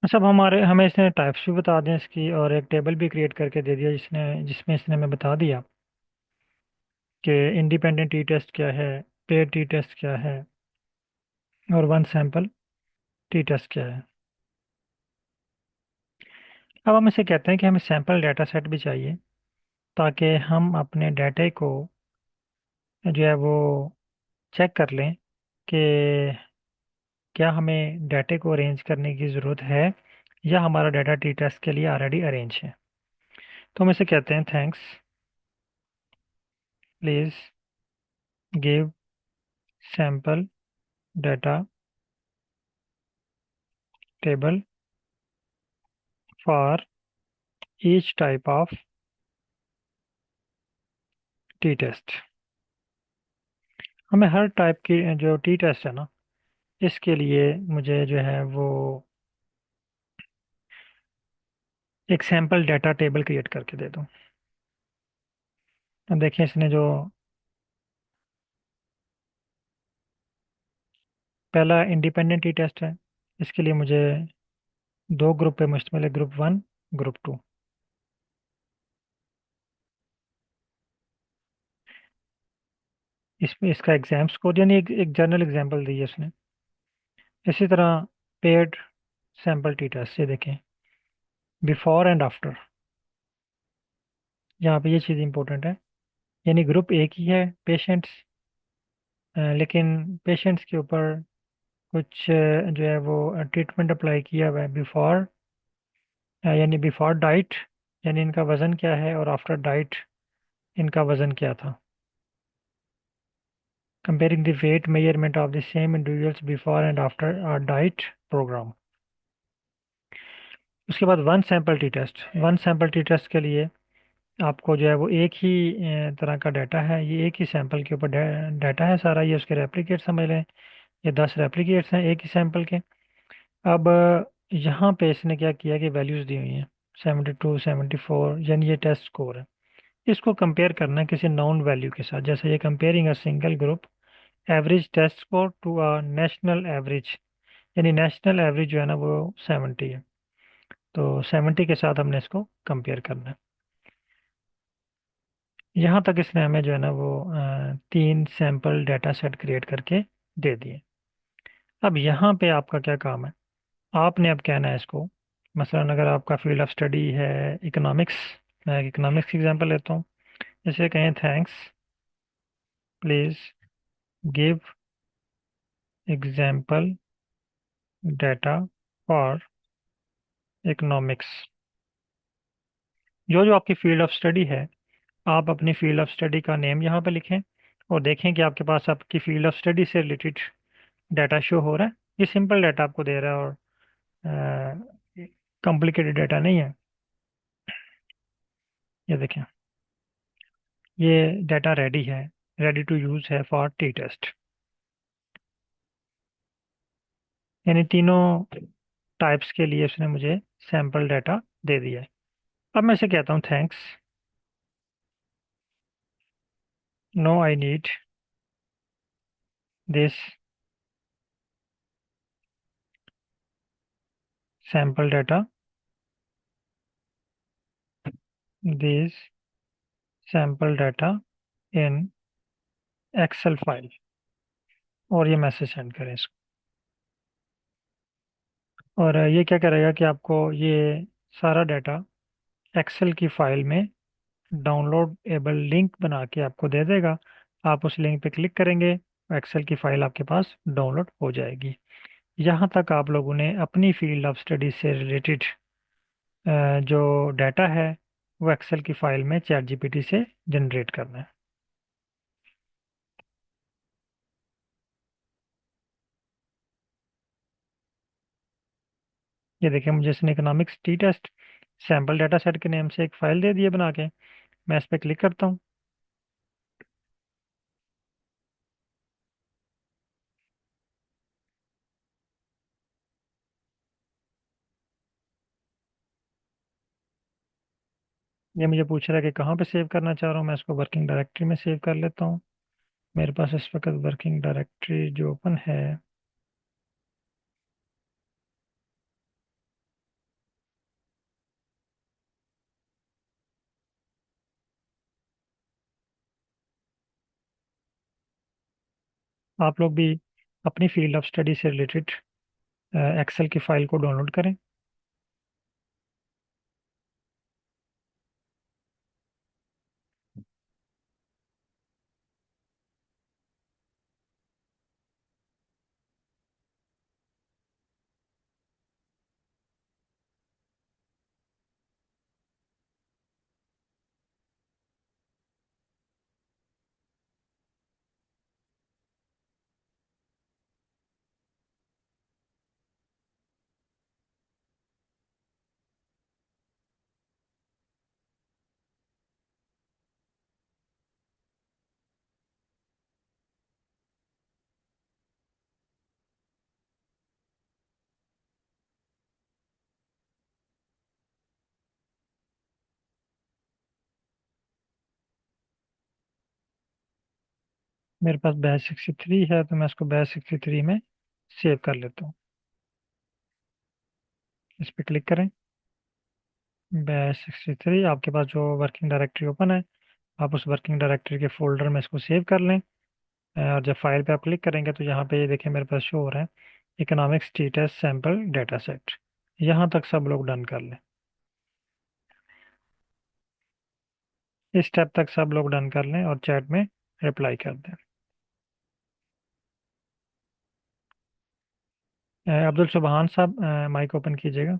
अच्छा, अब हमें इसने टाइप्स भी बता दें इसकी, और एक टेबल भी क्रिएट करके दे दिया जिसमें इसने हमें बता दिया कि इंडिपेंडेंट टी टेस्ट क्या है, पेड टी टेस्ट क्या है, और वन सैंपल टी टेस्ट क्या है। अब हम इसे कहते हैं कि हमें सैंपल डाटा सेट भी चाहिए, ताकि हम अपने डाटे को जो है वो चेक कर लें कि क्या हमें डाटे को अरेंज करने की ज़रूरत है, या हमारा डाटा टी टेस्ट के लिए ऑलरेडी अरेंज है। तो हम इसे कहते हैं thanks, please give sample data table for each type of t test. हमें हर टाइप की जो टी टेस्ट है ना, इसके लिए मुझे जो है वो एक सैंपल डाटा टेबल क्रिएट करके दे दूँ। अब देखिए, इसने जो पहला इंडिपेंडेंट टी टेस्ट है, इसके लिए मुझे दो ग्रुप पे मुश्तमिल है, ग्रुप वन, ग्रुप टू। इसमें इसका एग्जाम स्कोर यानी एक जनरल एग्जाम्पल दी है उसने। इसी तरह पेड सैंपल टी टेस्ट, ये देखें, बिफोर एंड आफ्टर। यहाँ पे ये चीज़ इंपॉर्टेंट है, यानी ग्रुप एक ही है पेशेंट्स, लेकिन पेशेंट्स के ऊपर कुछ जो है वो ट्रीटमेंट अप्लाई किया हुआ है बिफोर, यानी बिफोर डाइट, यानी इनका वज़न क्या है, और आफ्टर डाइट इनका वज़न क्या था। Comparing the weight measurement of the same individuals before and after a diet programme. उसके बाद one sample t test. One sample t test के लिए आपको जो है वो एक ही तरह का डाटा है, ये एक ही सैंपल के ऊपर डाटा है सारा, ये उसके रेप्लिकेट समझ लें। ये 10 रेप्लिकेट्स हैं एक ही सैंपल के। अब यहाँ पे इसने क्या किया कि वैल्यूज़ दी हुई हैं 72, 74, यानी ये टेस्ट स्कोर है। इसको कंपेयर करना है किसी नाउन वैल्यू के साथ, जैसे ये comparing a single group average test score to a national average, यानी नेशनल एवरेज जो है ना वो 70 है। तो 70 के साथ हमने इसको कंपेयर करना है। यहाँ तक इसने हमें जो है ना वो तीन सैंपल डाटा सेट क्रिएट करके दे दिए। अब यहाँ पे आपका क्या काम है, आपने अब कहना है इसको, मसलन अगर आपका फील्ड ऑफ स्टडी है इकोनॉमिक्स, मैं इकोनॉमिक्स की एग्जांपल लेता हूँ। जैसे कहें thanks, please give example data for economics. जो जो आपकी फील्ड ऑफ स्टडी है, आप अपनी फील्ड ऑफ स्टडी का नेम यहाँ पे लिखें, और देखें कि आपके पास आपकी फील्ड ऑफ स्टडी से रिलेटेड डाटा शो हो रहा है। ये सिंपल डाटा आपको दे रहा है, और कॉम्प्लिकेटेड डाटा नहीं है। ये देखें, ये डाटा रेडी है, रेडी टू यूज़ है फॉर टी टेस्ट। यानी तीनों टाइप्स के लिए उसने मुझे सैंपल डाटा दे दिया है। अब मैं इसे कहता हूँ thanks, no I need this sample data, this sample data in Excel file, और ये मैसेज सेंड करें इसको। और ये क्या करेगा कि आपको ये सारा डाटा एक्सेल की फाइल में डाउनलोड एबल लिंक बना के आपको दे देगा। आप उस लिंक पे क्लिक करेंगे, एक्सेल की फाइल आपके पास डाउनलोड हो जाएगी। यहाँ तक आप लोगों ने अपनी फील्ड ऑफ स्टडी से रिलेटेड जो डाटा है वो एक्सेल की फाइल में चैट जीपीटी से जनरेट करना है। ये देखिए, मुझे इसने economics t test sample data set के नेम से एक फाइल दे दी है बना के। मैं इस पर क्लिक करता हूँ। ये मुझे पूछ रहा है कि कहाँ पे सेव करना चाह रहा हूँ। मैं इसको वर्किंग डायरेक्टरी में सेव कर लेता हूँ। मेरे पास इस वक्त वर्किंग डायरेक्टरी जो ओपन है, आप लोग भी अपनी फील्ड ऑफ स्टडी से रिलेटेड एक्सेल की फाइल को डाउनलोड करें। मेरे पास बैच 63 है, तो मैं इसको बैच 63 में सेव कर लेता हूँ। इस पर क्लिक करें। बैच 63 आपके पास जो वर्किंग डायरेक्टरी ओपन है, आप उस वर्किंग डायरेक्टरी के फोल्डर में इसको सेव कर लें। और जब फाइल पे आप क्लिक करेंगे तो यहाँ पे ये देखिए मेरे पास शो हो रहा है economics t test sample data set. यहाँ तक सब लोग डन कर लें। इस स्टेप तक सब लोग डन कर लें और चैट में रिप्लाई कर दें। अब्दुल सुबहान साहब, माइक ओपन कीजिएगा।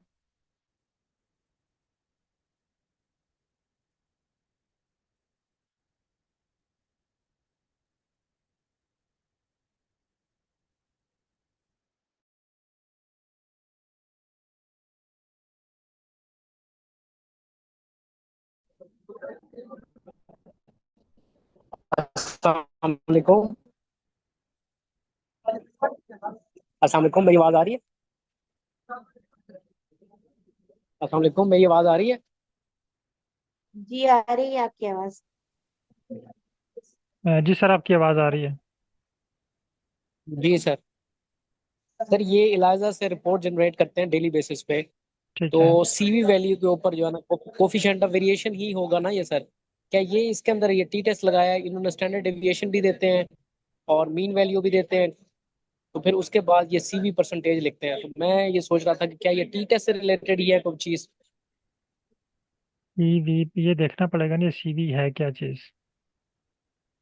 अस्सलाम वालेकुम। अस्सलाम वालेकुम, मेरी आवाज आ रही है? अस्सलाम वालेकुम, मेरी आवाज आ रही है? जी आ रही है आपकी आवाज। जी सर, आपकी आवाज़ आ रही है। जी सर। सर ये इलाजा से रिपोर्ट जनरेट करते हैं डेली बेसिस पे। ठीक तो है। सीवी वैल्यू के ऊपर जो है ना कोफिशिएंट ऑफ वेरिएशन ही होगा ना ये सर? क्या ये इसके अंदर ये टी टेस्ट लगाया है, इन्होंने स्टैंडर्ड डेविएशन भी देते हैं और मीन वैल्यू भी देते हैं, तो फिर उसके बाद ये सीवी परसेंटेज लिखते हैं। तो मैं ये सोच रहा था कि क्या ये टी टेस्ट से रिलेटेड ही है कोई चीज? ईवी ये देखना पड़ेगा ना, ये सीवी है क्या चीज़।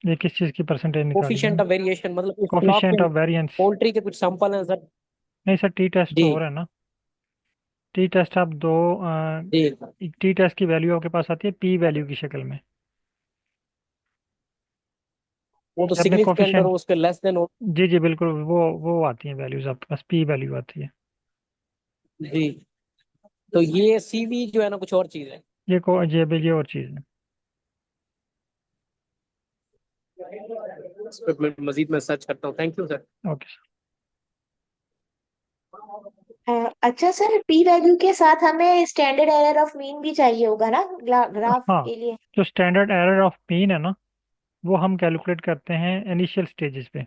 ये किस चीज़ की परसेंटेज निकाली है। कोफिशिएंट ऑफ वेरिएशन मतलब इख्तलाफ कोफिशिएंट के ऑफ वेरिएंस। पोल्ट्री के कुछ सैंपल हैं सर। नहीं सर, टी टेस्ट जी तो हो रहा है ना। टी टेस्ट आप दो, जी। टी टेस्ट की वैल्यू आपके पास आती है पी वैल्यू की शक्ल में। वो तो ये अपने सिग्निफिकेंट और कोफिशिएंट। उसके लेस देन। जी जी बिल्कुल, वो आती हैं वैल्यूज आपके पास, पी वैल्यू आती है। जी। तो ये सीवी जो है ना कुछ और चीज है। ये और चीज़ है। इस पे मैं मजीद में सर्च करता हूँ। Thank you sir. ओके। अच्छा सर, पी वैल्यू के साथ हमें स्टैंडर्ड एरर ऑफ मीन भी चाहिए होगा ना ग्राफ हाँ, के लिए। जो स्टैंडर्ड एरर ऑफ मीन है ना, वो हम कैलकुलेट करते हैं इनिशियल स्टेजेस पे।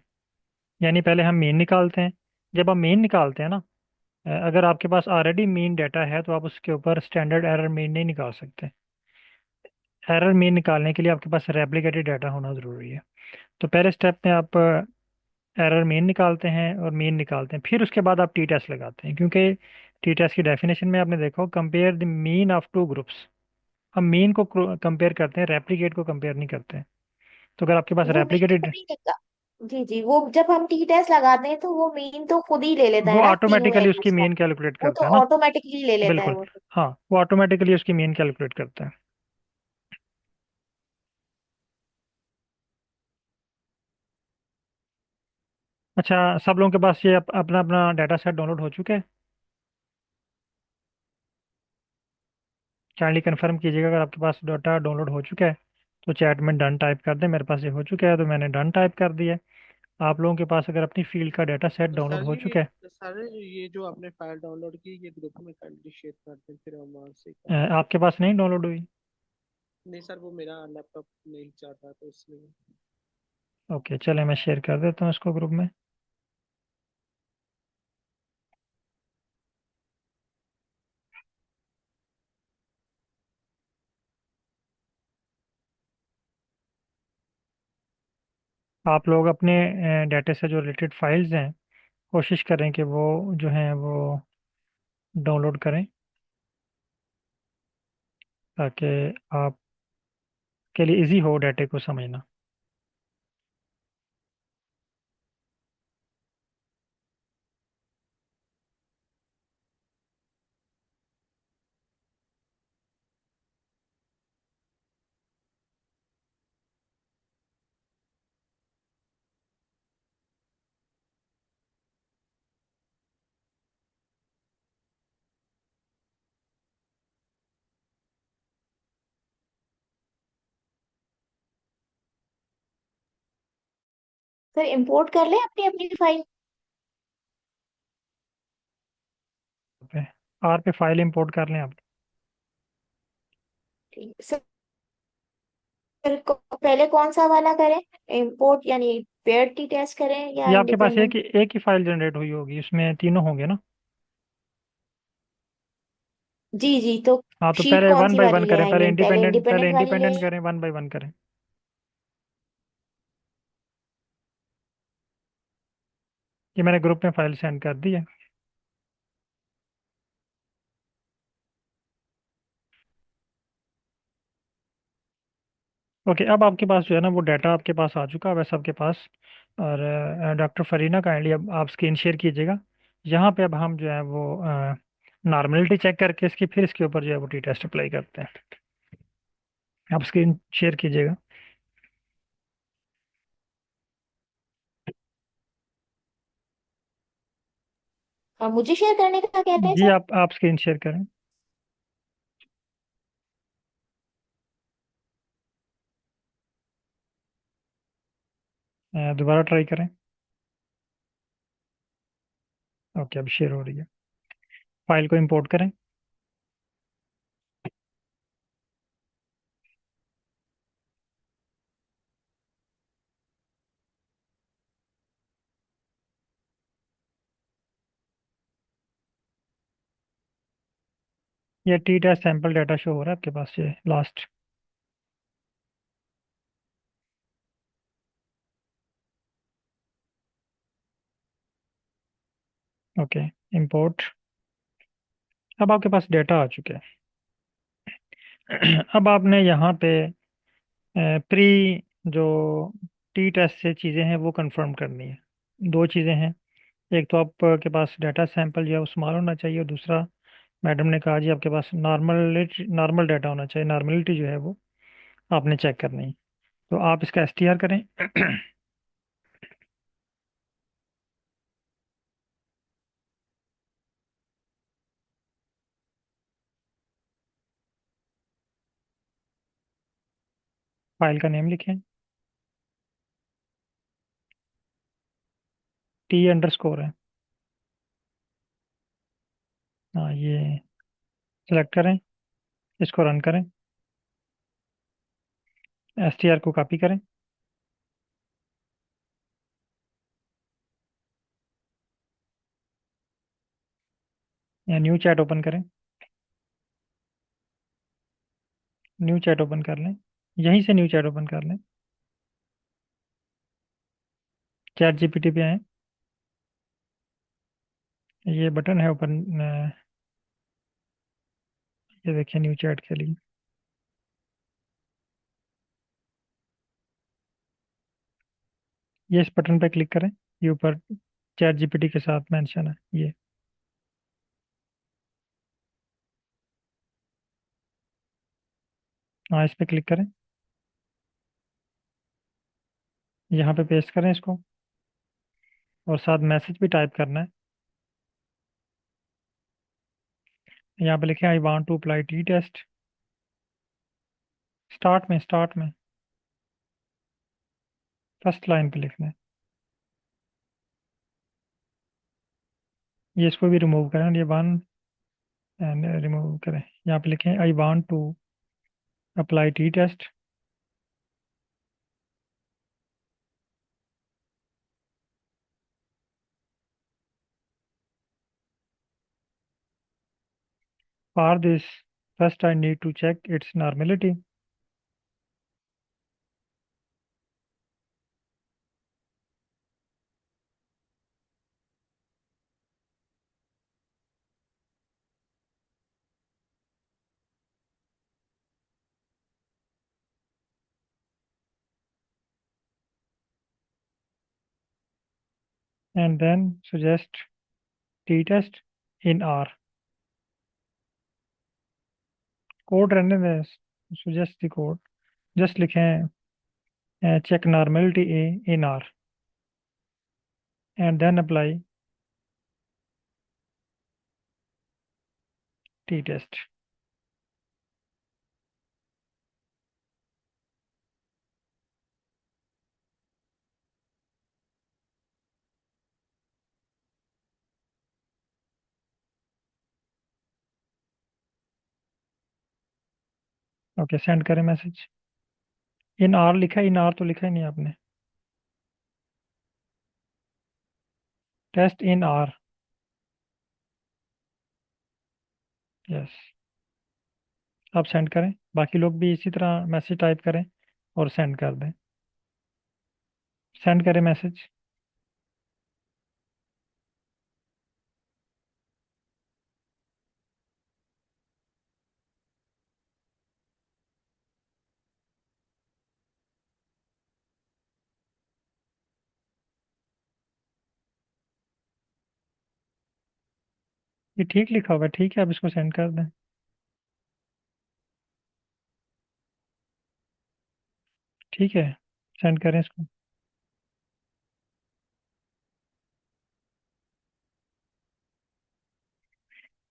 यानी पहले हम मीन निकालते हैं। जब हम मीन निकालते हैं ना, अगर आपके पास ऑलरेडी मीन डाटा है तो आप उसके ऊपर स्टैंडर्ड एरर मीन नहीं निकाल सकते। एरर मीन निकालने के लिए आपके पास रेप्लिकेटेड डाटा होना ज़रूरी है। तो पहले स्टेप में आप एरर मीन निकालते हैं और मीन निकालते हैं, फिर उसके बाद आप टी टेस्ट लगाते हैं, क्योंकि टी टेस्ट की डेफिनेशन में आपने देखा compare the mean of two groups. हम मीन को कंपेयर करते हैं, रेप्लिकेट को कंपेयर नहीं करते हैं। तो अगर आपके पास वो मीन तो रेप्लिकेटेड, खुद ही लेगा। जी जी, वो जब हम टी टेस्ट लगाते हैं तो वो मीन तो खुद ही ले लेता वो है ना तीनों ऑटोमेटिकली उसकी वैल्यूज का। मीन कैलकुलेट वो तो करता है ना। ऑटोमेटिकली ले लेता है बिल्कुल। वो तो। हाँ, वो ऑटोमेटिकली उसकी मीन कैलकुलेट करता है। अच्छा, सब लोगों के पास ये अपना अपना डाटा सेट डाउनलोड हो चुका है। काइंडली कंफर्म कीजिएगा अगर आपके पास डाटा डाउनलोड हो चुका है। तो चैट में डन टाइप कर दें। मेरे पास ये हो चुका है तो मैंने डन टाइप कर दिया है। आप लोगों के पास अगर अपनी फील्ड का डाटा सेट तो डाउनलोड सर हो जी चुका है। सर ये जो आपने फाइल डाउनलोड की ये ग्रुप में काइंडली शेयर कर दें, फिर हम वहाँ से आपके पास नहीं डाउनलोड हुई। नहीं सर, वो मेरा लैपटॉप नहीं चाहता तो इसलिए। ओके, चले मैं शेयर कर देता हूँ इसको ग्रुप में। आप लोग अपने डाटा से जो रिलेटेड फाइल्स हैं कोशिश करें कि वो जो हैं वो डाउनलोड करें, ताकि आपके लिए इजी हो डाटे को समझना। सर इंपोर्ट कर लें अपनी अपनी फाइल। पे आर पे फाइल इंपोर्ट कर लें आप। ठीक है। सर पहले कौन सा वाला करें, इंपोर्ट यानी पेयर टी टेस्ट करें या ये आपके पास इंडिपेंडेंट? एक ही फाइल जनरेट हुई होगी, उसमें तीनों होंगे ना। जी जी, तो हाँ तो शीट पहले कौन वन सी बाय वन वाली ले करें, आई मीन पहले पहले इंडिपेंडेंट वाली ले इंडिपेंडेंट आएं? करें, वन बाय वन करें। ये मैंने ग्रुप में फाइल सेंड कर दी है। ओके, अब आपके पास जो है ना वो डाटा आपके पास आ चुका है वैसे आपके पास। और डॉक्टर फरीना काइंडली अब आप स्क्रीन शेयर कीजिएगा। यहाँ पे अब हम जो है वो नॉर्मलिटी चेक करके इसकी फिर इसके ऊपर जो है वो टी टेस्ट अप्लाई करते हैं। आप स्क्रीन शेयर कीजिएगा। मुझे शेयर करने का कह रहे हैं जी, सर? आप स्क्रीन शेयर करें। दोबारा ट्राई करें। ओके, अब शेयर हो रही है। फाइल को इंपोर्ट करें। ये t test sample data show हो रहा है आपके पास, ये लास्ट। Okay, import. अब आपके पास डेटा आ चुके हैं। अब आपने यहाँ पे प्री जो टी टेस्ट से चीज़ें हैं वो कंफर्म करनी है। दो चीज़ें हैं। एक तो आपके पास डाटा सैंपल जो है वो स्मॉल होना चाहिए, और दूसरा मैडम ने कहा जी आपके पास नॉर्मल डाटा होना चाहिए। नॉर्मलिटी जो है वो आपने चेक करनी है। तो आप इसका एसटीआर करें। फाइल का नेम लिखें, टी अंडरस्कोर है। हाँ, ये सिलेक्ट करें, इसको रन करें, एसटीआर को कॉपी करें, या न्यू चैट ओपन करें। न्यू चैट ओपन कर लें, यहीं से न्यू चैट ओपन कर लें। चैट जीपीटी पे आए, ये बटन है ओपन, ये देखिए न्यू चैट के लिए। ये इस बटन पे क्लिक करें, ये ऊपर चैट जीपीटी के साथ मेंशन है ये। हाँ, इस पे क्लिक करें, यहाँ पे पेस्ट करें इसको, और साथ मैसेज भी टाइप करना है। यहाँ पे लिखें I want to apply t test. Start में फर्स्ट लाइन पे लिखना है। ये इसको भी रिमूव करें, ये वन एंड रिमूव करें। यहाँ पे लिखें I want to apply t test. For this first I need to check its normality. and then suggest t-test in R. Code रहने दें, suggest the code, just लिखें check normality A in R and then apply t-test. Okay, send करें message. In R लिखा है, in R तो लिखा ही नहीं आपने। Test in R, yes. आप सेंड करें, बाकी लोग भी इसी तरह मैसेज टाइप करें और सेंड कर दें। सेंड करें मैसेज। ये ठीक लिखा हुआ है, ठीक है, आप इसको सेंड कर दें। ठीक है, सेंड करें इसको।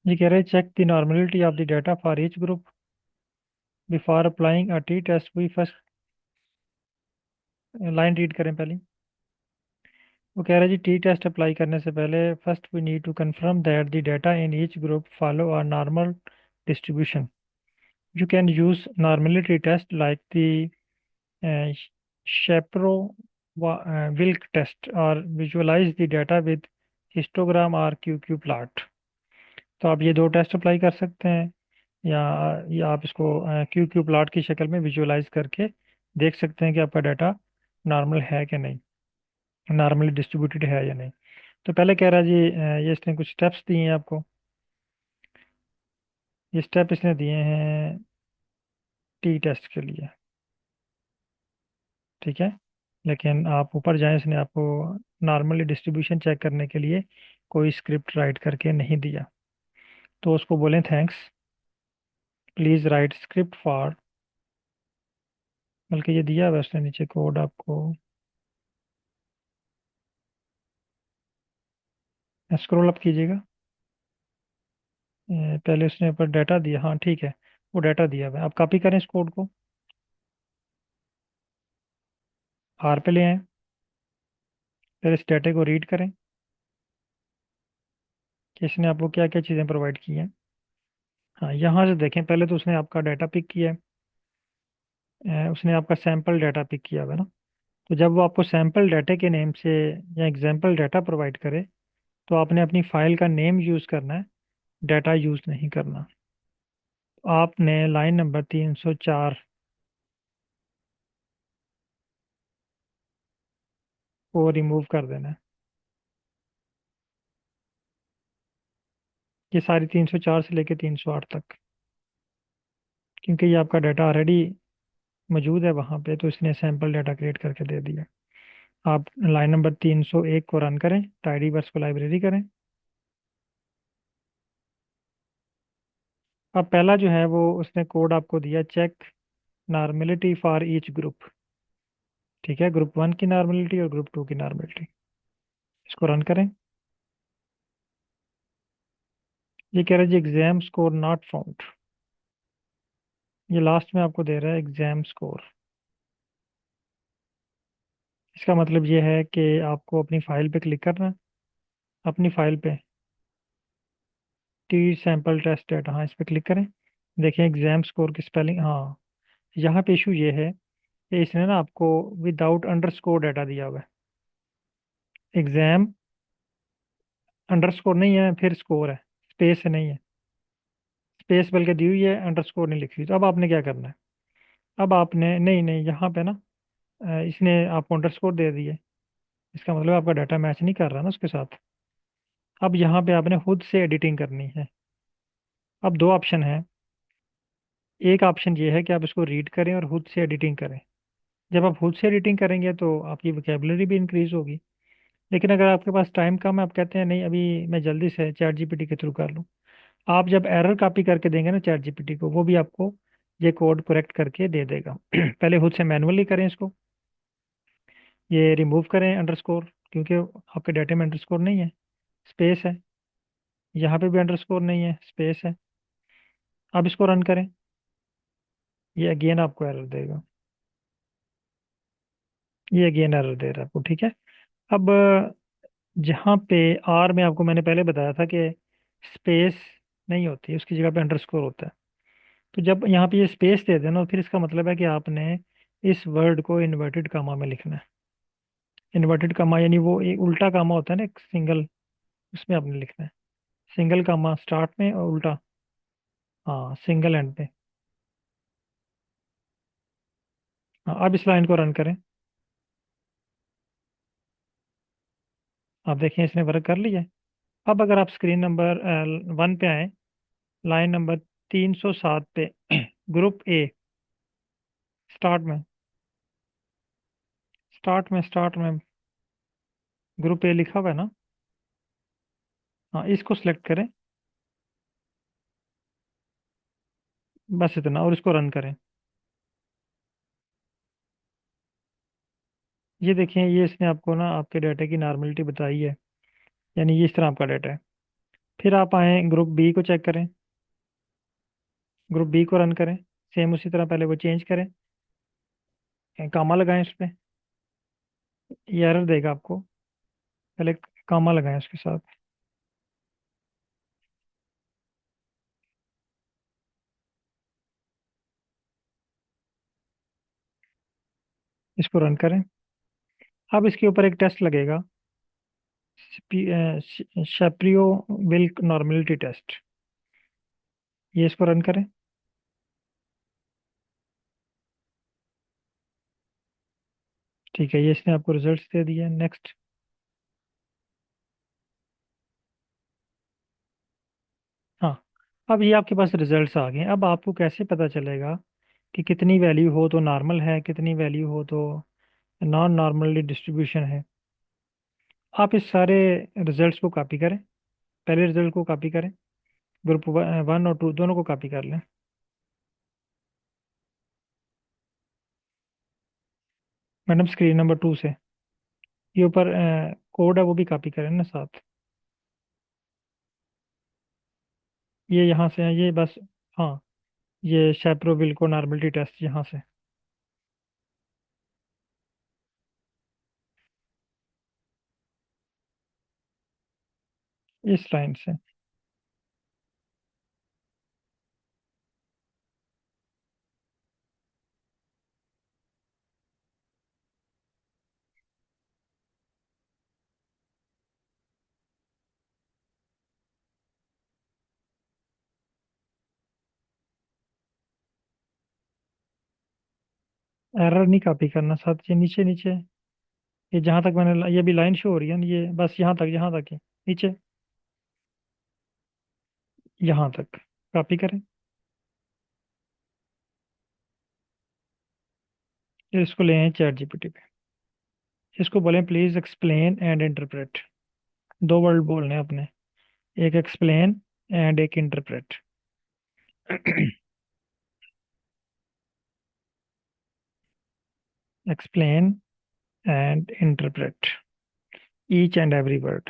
ये कह रहे हैं check the normality of the data for each group before applying a t test. We first line read करें पहले। वो कह रहा है जी टी टेस्ट अप्लाई करने से पहले first we need to confirm that the data in each group follow a normal distribution. You can use normality test like the Shapiro-Wilk test or visualize the data with histogram or QQ plot। तो आप ये दो test apply कर सकते हैं, या आप इसको QQ प्लॉट की शक्ल में विजुअलाइज करके देख सकते हैं कि आपका डाटा नॉर्मल है कि नहीं, नॉर्मली डिस्ट्रीब्यूटेड है या नहीं। तो पहले कह रहा है जी ये इसने कुछ स्टेप्स दिए हैं आपको। ये स्टेप इसने दिए हैं टी टेस्ट के लिए, ठीक है। लेकिन आप ऊपर जाएं, इसने आपको नॉर्मली डिस्ट्रीब्यूशन चेक करने के लिए कोई स्क्रिप्ट राइट करके नहीं दिया। तो उसको बोलें thanks, please write script for, बल्कि ये दिया हुआ है उसने नीचे कोड आपको। स्क्रॉल अप कीजिएगा। पहले उसने ऊपर डाटा दिया, हाँ ठीक है, वो डाटा दिया हुआ है। आप कॉपी करें इस कोड को, आर पे ले आएं, फिर इस डाटे को रीड करें कि इसने आपको क्या क्या चीज़ें प्रोवाइड की हैं। हाँ, यहाँ से देखें, पहले तो उसने आपका डाटा पिक किया है, उसने आपका सैम्पल डाटा पिक किया हुआ है ना। तो जब वो आपको सैम्पल डाटा के नेम से या एग्जाम्पल डाटा प्रोवाइड करे, तो आपने अपनी फाइल का नेम यूज़ करना है, डाटा यूज़ नहीं करना। आपने लाइन नंबर 304 को रिमूव कर देना है। ये सारी 304 से लेके 308 तक, क्योंकि ये आपका डाटा ऑलरेडी मौजूद है वहाँ पे, तो इसने सैम्पल डाटा क्रिएट करके दे दिया। आप लाइन नंबर 301 को रन करें, टाइडी वर्स को लाइब्रेरी करें। अब पहला जो है वो उसने कोड आपको दिया, check normality for each group, ठीक है, ग्रुप 1 की नॉर्मेलिटी और ग्रुप 2 की नॉर्मेलिटी। इसको रन करें। ये कह रहा है जी एग्जाम स्कोर नॉट फाउंड। ये लास्ट में आपको दे रहा है एग्जाम स्कोर। इसका मतलब ये है कि आपको अपनी फाइल पे क्लिक करना है, अपनी फाइल पे टी सैम्पल टेस्ट डाटा, हाँ इस पे क्लिक करें। देखें एग्जाम स्कोर की स्पेलिंग, हाँ यहाँ पे इशू ये है कि इसने ना आपको विदाउट अंडरस्कोर डाटा दिया हुआ है। एग्जाम अंडरस्कोर नहीं है, फिर स्कोर है, स्पेस नहीं है, स्पेस बल्कि दी हुई है, अंडरस्कोर नहीं लिखी हुई। तो अब आपने क्या करना है, अब आपने नहीं नहीं यहाँ पे ना इसने आपको अंडरस्कोर दे दी है, इसका मतलब आपका डाटा मैच नहीं कर रहा ना उसके साथ। अब यहाँ पे आपने खुद से एडिटिंग करनी है। अब दो ऑप्शन है, एक ऑप्शन ये है कि आप इसको रीड करें और खुद से एडिटिंग करें। जब आप खुद से एडिटिंग करेंगे तो आपकी वोकेबलरी भी इंक्रीज होगी, लेकिन अगर आपके पास टाइम कम है, आप कहते हैं नहीं अभी मैं जल्दी से चैट जीपीटी के थ्रू कर लूँ, आप जब एरर कॉपी करके देंगे ना चैट जीपीटी को, वो भी आपको ये कोड करेक्ट करके दे देगा। पहले खुद से मैनुअली करें इसको, ये रिमूव करें अंडरस्कोर, क्योंकि आपके डाटे में अंडरस्कोर नहीं है, स्पेस है। यहाँ पे भी अंडरस्कोर नहीं है, स्पेस है। अब इसको रन करें, ये अगेन आपको एरर देगा, ये अगेन एरर दे रहा है आपको, ठीक है। अब जहाँ पे आर में आपको मैंने पहले बताया था कि स्पेस नहीं होती, उसकी जगह पे अंडरस्कोर होता है। तो जब यहाँ पे ये स्पेस दे देना, फिर इसका मतलब है कि आपने इस वर्ड को इन्वर्टेड कामा में लिखना है। इन्वर्टेड कामा यानी वो एक उल्टा कामा होता है ना, एक सिंगल, उसमें आपने लिखना है। सिंगल कामा स्टार्ट में और उल्टा, हाँ सिंगल एंड पे। हाँ, अब इस लाइन को रन करें, आप देखें इसने वर्क कर लिया है। अब अगर आप स्क्रीन नंबर 1 पे आए, लाइन नंबर 307 पे, ग्रुप ए, स्टार्ट में, स्टार्ट में ग्रुप ए लिखा हुआ है ना। हाँ, इसको सिलेक्ट करें, बस इतना, और इसको रन करें। ये देखें, ये इसने आपको ना आपके डाटा की नॉर्मलिटी बताई है, यानी ये इस तरह आपका डाटा है। फिर आप आए ग्रुप बी को चेक करें, ग्रुप बी को रन करें, सेम उसी तरह पहले वो चेंज करें, कामा लगाएं उस पर, ये एरर देगा आपको, पहले कामा लगाएं उसके साथ। इसको रन करें। अब इसके ऊपर एक टेस्ट लगेगा, शेप्रियो विल्क नॉर्मलिटी टेस्ट, ये इसको रन करें। ठीक है, ये इसने आपको रिजल्ट्स दे दिए, नेक्स्ट। हाँ, अब ये आपके पास रिजल्ट्स आ गए। अब आपको कैसे पता चलेगा कि कितनी वैल्यू हो तो नॉर्मल है, कितनी वैल्यू हो तो नॉन नॉर्मली डिस्ट्रीब्यूशन है। आप इस सारे रिजल्ट्स को कॉपी करें, पहले रिजल्ट को कॉपी करें, ग्रुप 1 और 2 दोनों को कॉपी कर लें। मैडम स्क्रीन नंबर 2 से ये ऊपर कोड है, वो भी कॉपी करें ना साथ। ये यहाँ से है, ये बस, हाँ, ये शेप्रोविल को नॉर्मलिटी टेस्ट यहाँ से, इस लाइन से। एरर नहीं कॉपी करना साथ, ये नीचे नीचे, ये जहाँ तक मैंने, ये भी लाइन शो हो रही है ना, ये बस यहाँ तक ही, नीचे यहाँ तक कॉपी करें। फिर इसको ले आए चैट जीपीटी पे, इसको बोलें प्लीज एक्सप्लेन एंड इंटरप्रेट। दो वर्ड बोलने हैं अपने, एक एक्सप्लेन एंड एक interpret. Explain and interpret each and every word.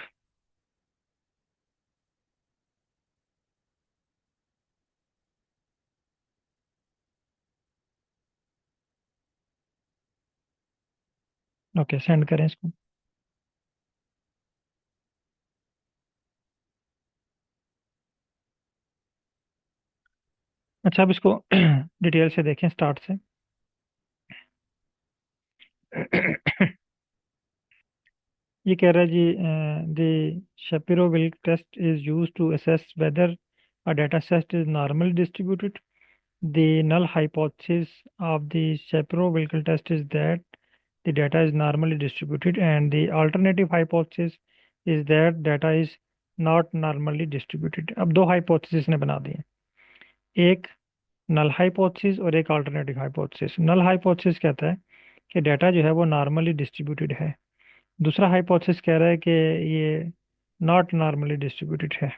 Okay, send करें इसको। अच्छा, अब इसको डिटेल से देखें, स्टार्ट से। ये कह रहा है जी, the Shapiro Wilk test is use to assess whether a data set is normally distributed. The null hypothesis of the Shapiro-Wilk test is that the data is normally distributed, and the alternative hypothesis is that data is not normally distributed. अब दो hypothesis ने बना दी हैं, एक null hypothesis और एक alternative hypothesis। null hypothesis कहता है कि डाटा जो है वो नॉर्मली डिस्ट्रीब्यूटेड है, दूसरा हाइपोथेसिस कह रहा है कि ये नॉट नॉर्मली डिस्ट्रीब्यूटेड है।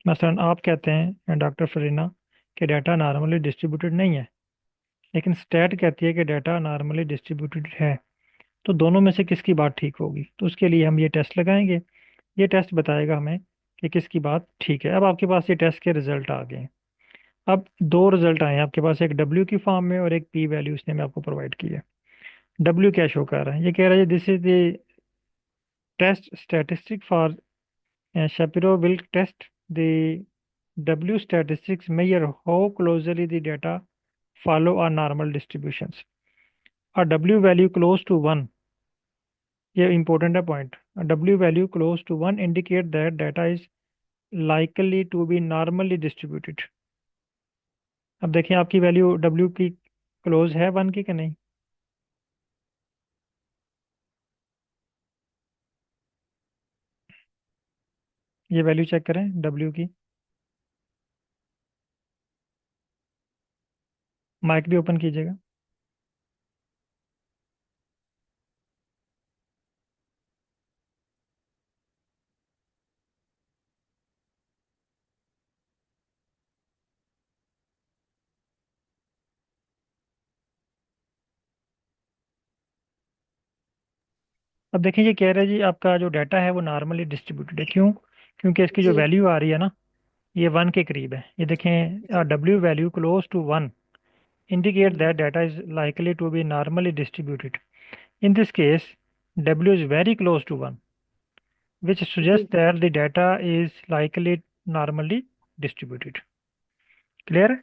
मसलन आप कहते हैं डॉक्टर फरीना कि डाटा नॉर्मली डिस्ट्रीब्यूटेड नहीं है, लेकिन स्टैट कहती है कि डाटा नॉर्मली डिस्ट्रीब्यूटेड है। तो दोनों में से किसकी बात ठीक होगी? तो उसके लिए हम ये टेस्ट लगाएंगे। ये टेस्ट बताएगा हमें कि किसकी बात ठीक है। अब आपके पास ये टेस्ट के रिजल्ट आ गए हैं। अब दो रिजल्ट आए हैं आपके पास, एक डब्ल्यू की फॉर्म में और एक पी वैल्यू उसने मैं आपको प्रोवाइड की है। डब्ल्यू क्या शो कर रहा है? ये कह रहा है this is the test statistic for Shapiro will test the W statistics measure how closely the data follow our normal distributions. A W value close to 1, ये important है point. A W value close to 1 indicate that data is likely to be normally distributed. अब देखिए आपकी value W की close है 1 की कि नहीं? ये वैल्यू चेक करें W की। माइक भी ओपन कीजिएगा। अब देखिए ये कह रहा है जी आपका जो डाटा है वो नॉर्मली डिस्ट्रीब्यूटेड है। क्यों? क्योंकि इसकी जो जी वैल्यू आ रही है ना, ये 1 के करीब है। ये देखें जी W value close to 1 indicate hmm, that data is likely to be normally distributed. In this case, W is very close to 1, which suggests जी that the data is likely normally distributed. Clear है?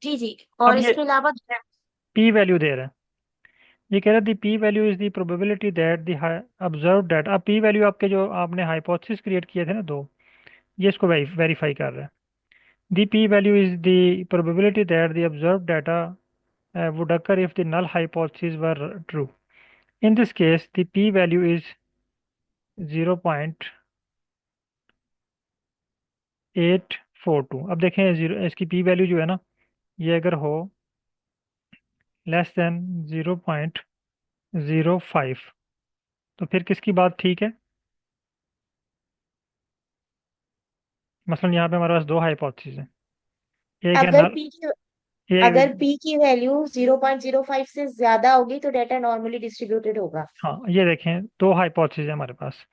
जी जी। अब और ये इसके अलावा P value दे रहा है। ये कह रहा है दी P value is the probability that the observe data. अब P वैल्यू आपके जो आपने हाइपोथेसिस क्रिएट किए थे ना दो, ये इसको वेरीफाई कर रहा है। दी P value is the probability that the observe data would occur if the null hypothesis were true. In this case, the p-value is 0.842। अब देखें जीरो, इसकी पी वैल्यू जो है ना, ये अगर हो लेस देन 0.05, तो फिर किसकी बात ठीक है? मसलन यहाँ पे हमारे पास दो हाइपोथेसिस हैं। एक है अगर नल, पी की एक, अगर पी की वैल्यू 0.05 से ज्यादा होगी तो डाटा नॉर्मली डिस्ट्रीब्यूटेड होगा। हाँ ये देखें दो हाइपोथेसिस है हमारे पास।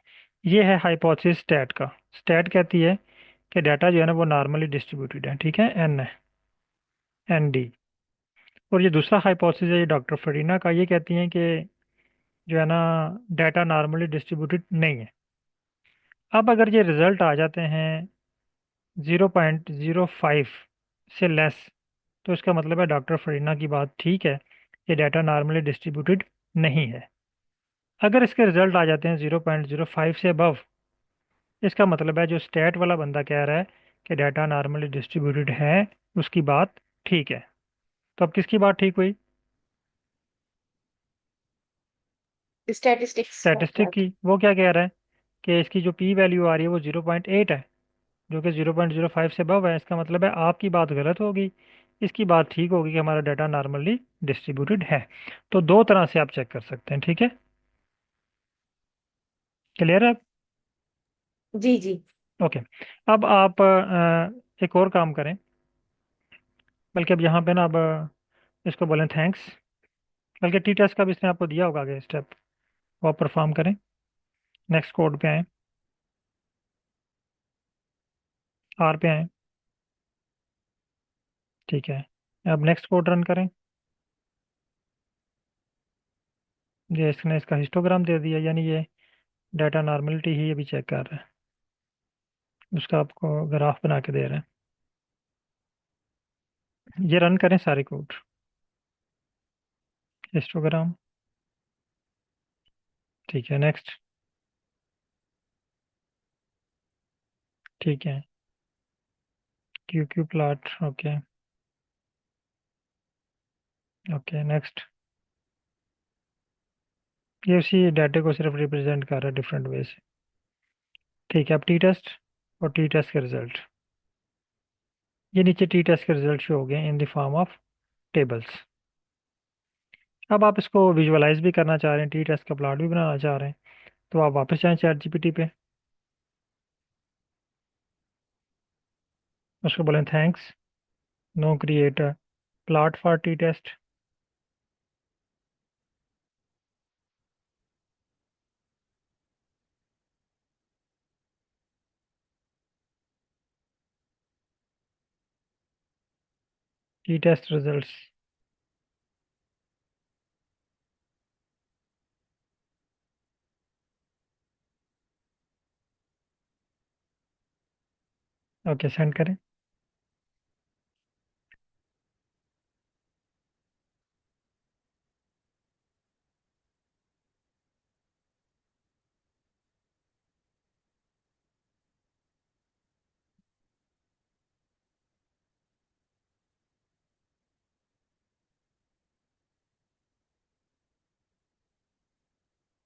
ये है हाइपोथेसिस स्टैट का। स्टैट कहती है कि डाटा जो है ना वो नॉर्मली डिस्ट्रीब्यूटेड है, ठीक है, एन है, एन डी। और ये दूसरा हाइपोथेसिस है ये डॉक्टर फरीना का। ये कहती हैं कि जो है ना डाटा नॉर्मली डिस्ट्रीब्यूटेड नहीं है। अब अगर ये रिजल्ट आ जाते हैं 0.05 से लेस, तो इसका मतलब है डॉक्टर फरीना की बात ठीक है, ये डाटा नॉर्मली डिस्ट्रीब्यूटेड नहीं है। अगर इसके रिजल्ट आ जाते हैं 0.05 से अबव, इसका मतलब है जो स्टैट वाला बंदा कह रहा है कि डाटा नॉर्मली डिस्ट्रीब्यूटेड है, उसकी बात ठीक है। तो अब किसकी बात ठीक हुई? स्टैटिस्टिक्स स्टैटिस्टिक की। वो क्या कह रहा है कि इसकी जो पी वैल्यू आ रही है वो 0.8 है, जो कि 0.05 से अबव है। इसका मतलब है आपकी बात गलत होगी, इसकी बात ठीक होगी कि हमारा डाटा नॉर्मली डिस्ट्रीब्यूटेड है। तो दो तरह से आप चेक कर सकते हैं, ठीक है? क्लियर है? जी जी। ओके। अब आप एक और काम करें, बल्कि अब यहाँ पे ना अब इसको बोलें थैंक्स। बल्कि टी टेस्ट का भी इसने आपको दिया होगा आगे स्टेप, वो आप परफॉर्म करें। नेक्स्ट कोड पे आए, आर पे आए, ठीक है। अब नेक्स्ट कोड रन करें। ये इसने इसका हिस्टोग्राम दे दिया, यानी ये डाटा नॉर्मलिटी ही अभी चेक कर रहा है, उसका आपको ग्राफ बना के दे रहा है। ये रन करें सारे कोड। हिस्टोग्राम, ठीक है, नेक्स्ट, ठीक है। Q Q plot, okay, okay, next. ये उसी डाटे को सिर्फ रिप्रेजेंट कर रहा है डिफरेंट वे से, ठीक है। अब टी टेस्ट और टी टेस्ट के रिजल्ट, ये नीचे टी टेस्ट के रिजल्ट शो हो गए in the form of tables. अब आप इसको विजुअलाइज भी करना चाह रहे हैं, टी टेस्ट का प्लॉट भी बनाना चाह रहे हैं, तो आप वापस जाएं चैट जीपीटी पे, उसको बोलें thanks, no create a plot for t test. T test results. Okay, send करें।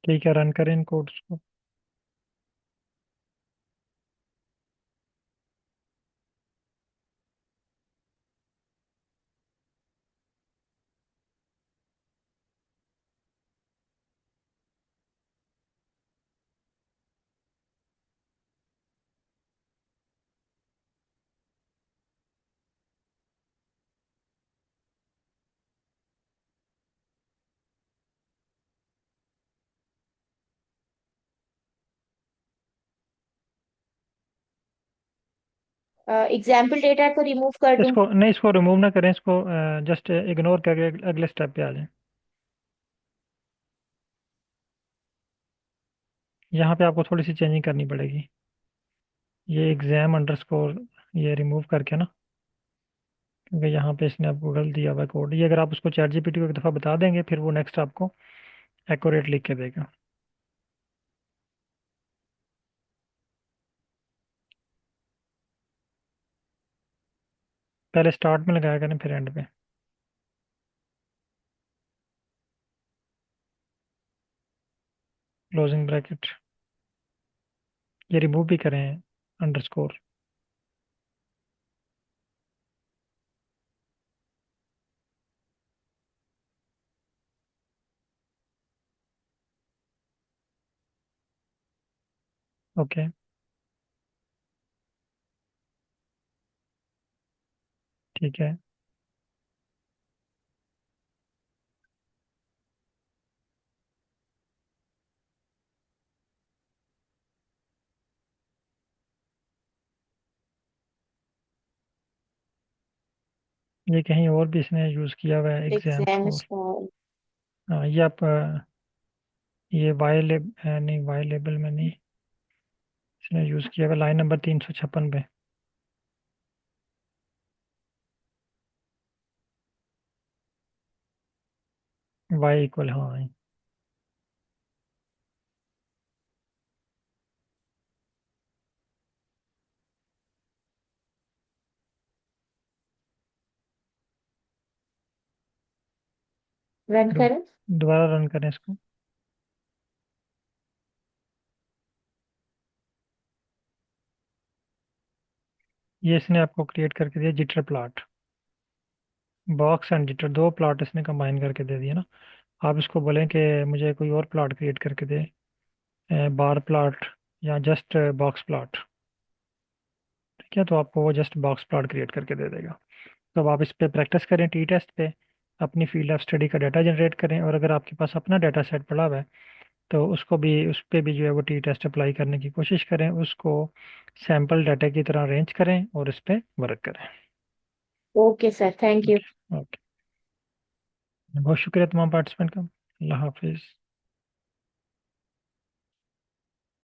ठीक है, रन करें इन कोड्स को। एग्जाम्पल डेटा को रिमूव कर दूं? इसको नहीं, इसको रिमूव ना करें, इसको जस्ट इग्नोर करके अगले स्टेप पे आ जाएं। यहाँ पे आपको थोड़ी सी चेंजिंग करनी पड़ेगी, ये एग्जाम अंडरस्कोर ये रिमूव करके ना, क्योंकि यहाँ पे इसने आपको गलत दिया हुआ कोड। ये अगर आप उसको चैट जीपीटी को एक दफ़ा बता देंगे, फिर वो नेक्स्ट आपको एक्यूरेट लिख के देगा। पहले स्टार्ट में लगाया करें, फिर एंड पे। क्लोजिंग ब्रैकेट, ये रिमूव भी करें अंडरस्कोर। ओके, ठीक है। ये कहीं और भी इसने यूज़ किया हुआ है, एग्जाम एग्जाम स्कोर। स्कोर। हाँ, ये आप ये वाई लेब नहीं, वाई लेबल में नहीं, इसने यूज़ किया हुआ लाइन नंबर 356 पे। वाई इक्वल, हाँ। रन दो- करें? दोबारा रन करें इसको। ये इसने आपको क्रिएट करके दिया jitter plot, box and jitter, दो प्लॉट इसने कंबाइन करके दे दिया ना। आप इसको बोलें कि मुझे कोई और प्लॉट क्रिएट करके दे, बार प्लॉट या जस्ट बॉक्स प्लॉट। ठीक है, तो आपको वो जस्ट बॉक्स प्लॉट क्रिएट करके दे देगा। तो अब आप इस पे प्रैक्टिस करें, टी टेस्ट पे अपनी फील्ड ऑफ स्टडी का डाटा जनरेट करें, और अगर आपके पास अपना डाटा सेट पड़ा हुआ है तो उसको भी, उस पे भी जो है वो टी टेस्ट अप्लाई करने की कोशिश करें, उसको सैम्पल डाटा की तरह अरेंज करें और इस पे वर्क करें। Okay sir, thank you. Okay, बहुत शुक्रिया तमाम पार्टिसिपेंट का। अल्लाह हाफिज़।